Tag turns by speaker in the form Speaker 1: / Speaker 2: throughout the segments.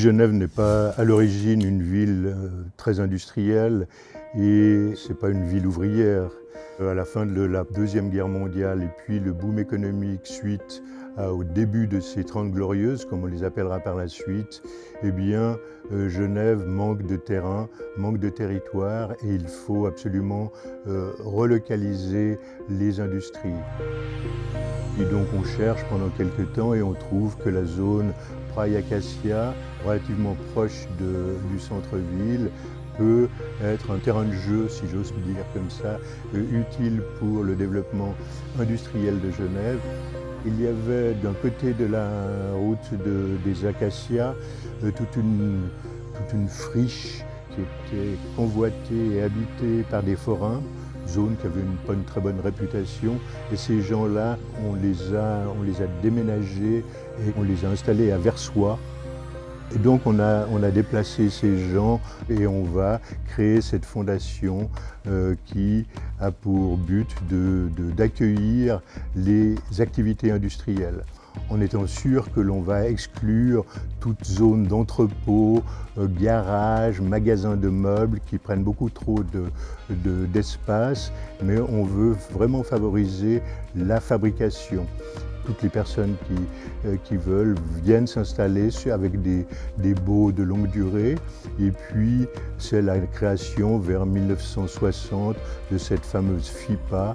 Speaker 1: Genève n'est pas à l'origine une ville très industrielle et ce n'est pas une ville ouvrière. À la fin de la Deuxième Guerre mondiale et puis le boom économique suite au début de ces 30 glorieuses, comme on les appellera par la suite, eh bien, Genève manque de terrain, manque de territoire et il faut absolument relocaliser les industries. Et donc on cherche pendant quelques temps et on trouve que la zone Praille-Acacia, relativement proche du centre-ville, peut être un terrain de jeu, si j'ose dire comme ça, utile pour le développement industriel de Genève. Il y avait d'un côté de la route des Acacias toute une friche qui était convoitée et habitée par des forains, zone qui avait pas une très bonne réputation. Et ces gens-là, on les a déménagés et on les a installés à Versoix. Et donc on a déplacé ces gens et on va créer cette fondation qui a pour but d'accueillir les activités industrielles, en étant sûr que l'on va exclure toute zone d'entrepôt, garage, magasin de meubles qui prennent beaucoup trop d'espace, mais on veut vraiment favoriser la fabrication. Toutes les personnes qui veulent viennent s'installer avec des baux de longue durée. Et puis, c'est la création vers 1960 de cette fameuse FIPA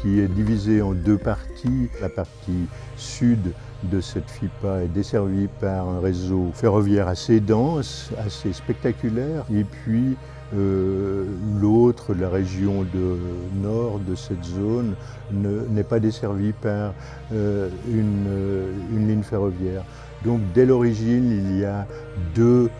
Speaker 1: qui est divisée en deux parties. La partie sud de cette FIPA est desservie par un réseau ferroviaire assez dense, assez spectaculaire. Et puis, l'autre, la région nord de cette zone, n'est pas desservie par une ligne ferroviaire. Donc dès l'origine, il y a deux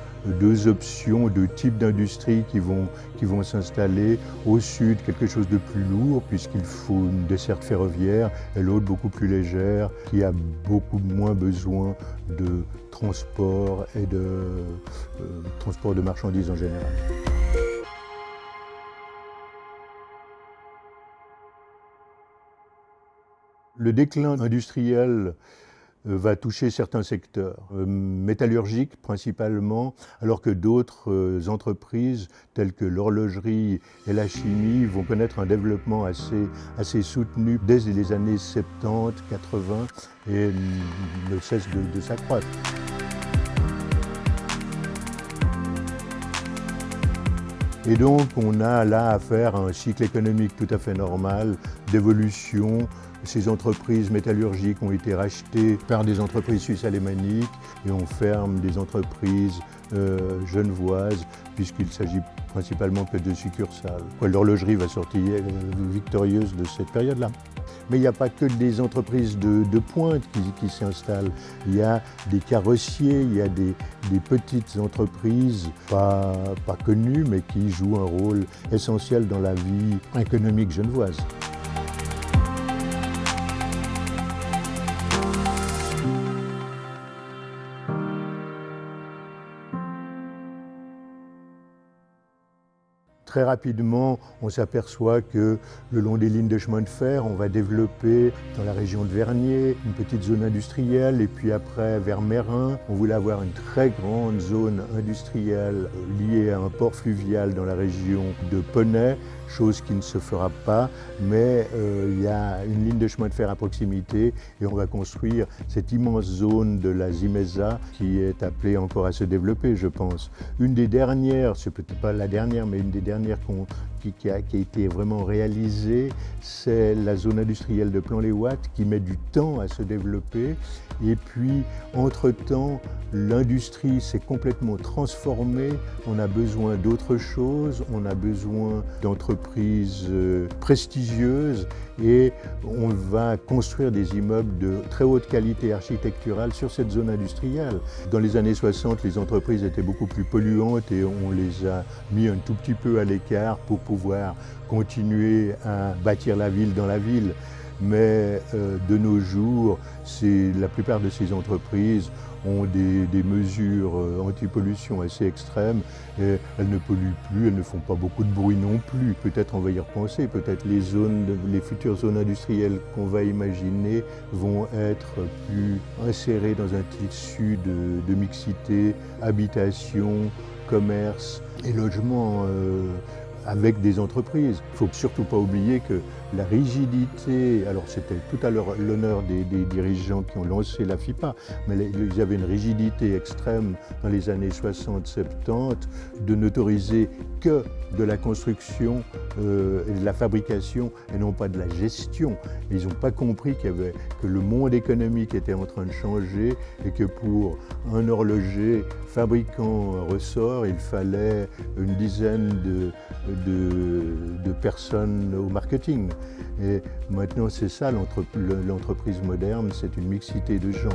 Speaker 1: options, deux types d'industries qui vont s'installer. Au sud, quelque chose de plus lourd, puisqu'il faut une desserte ferroviaire, et l'autre beaucoup plus légère, qui a beaucoup moins besoin de transport et transport de marchandises en général. Le déclin industriel va toucher certains secteurs, métallurgiques principalement, alors que d'autres entreprises telles que l'horlogerie et la chimie vont connaître un développement assez soutenu dès les années 70, 80 et ne cesse de s'accroître. Et donc on a là affaire à un cycle économique tout à fait normal d'évolution. Ces entreprises métallurgiques ont été rachetées par des entreprises suisses alémaniques et on ferme des entreprises genevoises puisqu'il s'agit principalement que de succursales. L'horlogerie va sortir victorieuse de cette période-là. Mais il n'y a pas que des entreprises de pointe qui s'installent. Il y a des carrossiers, il y a des petites entreprises pas connues mais qui jouent un rôle essentiel dans la vie économique genevoise. Très rapidement, on s'aperçoit que le long des lignes de chemin de fer, on va développer dans la région de Vernier une petite zone industrielle et puis après vers Meyrin, on voulait avoir une très grande zone industrielle liée à un port fluvial dans la région de Poney, chose qui ne se fera pas, mais il y a une ligne de chemin de fer à proximité et on va construire cette immense zone de la Zimesa qui est appelée encore à se développer, je pense. Une des dernières, c'est peut-être pas la dernière, mais une des dernières qui a été vraiment réalisée, c'est la zone industrielle de Plan-les-Ouates qui met du temps à se développer. Et puis, entre-temps, l'industrie s'est complètement transformée. On a besoin d'autre chose, on a besoin d'entreprises prestigieuses et on va construire des immeubles de très haute qualité architecturale sur cette zone industrielle. Dans les années 60, les entreprises étaient beaucoup plus polluantes et on les a mis un tout petit peu à l'écart pour pouvoir continuer à bâtir la ville dans la ville. Mais de nos jours, la plupart de ces entreprises ont des mesures anti-pollution assez extrêmes. Et elles ne polluent plus, elles ne font pas beaucoup de bruit non plus. Peut-être on va y repenser, peut-être les futures zones industrielles qu'on va imaginer vont être plus insérées dans un tissu de mixité, habitation, commerce et logement avec des entreprises. Il ne faut surtout pas oublier que la rigidité, alors c'était tout à l'honneur des dirigeants qui ont lancé la FIPA, mais ils avaient une rigidité extrême dans les années 60-70 de n'autoriser que de la construction et de la fabrication et non pas de la gestion. Ils n'ont pas compris que le monde économique était en train de changer et que pour un horloger fabricant un ressort, il fallait une dizaine de personnes au marketing. Et maintenant, c'est ça l'entreprise moderne, c'est une mixité de gens.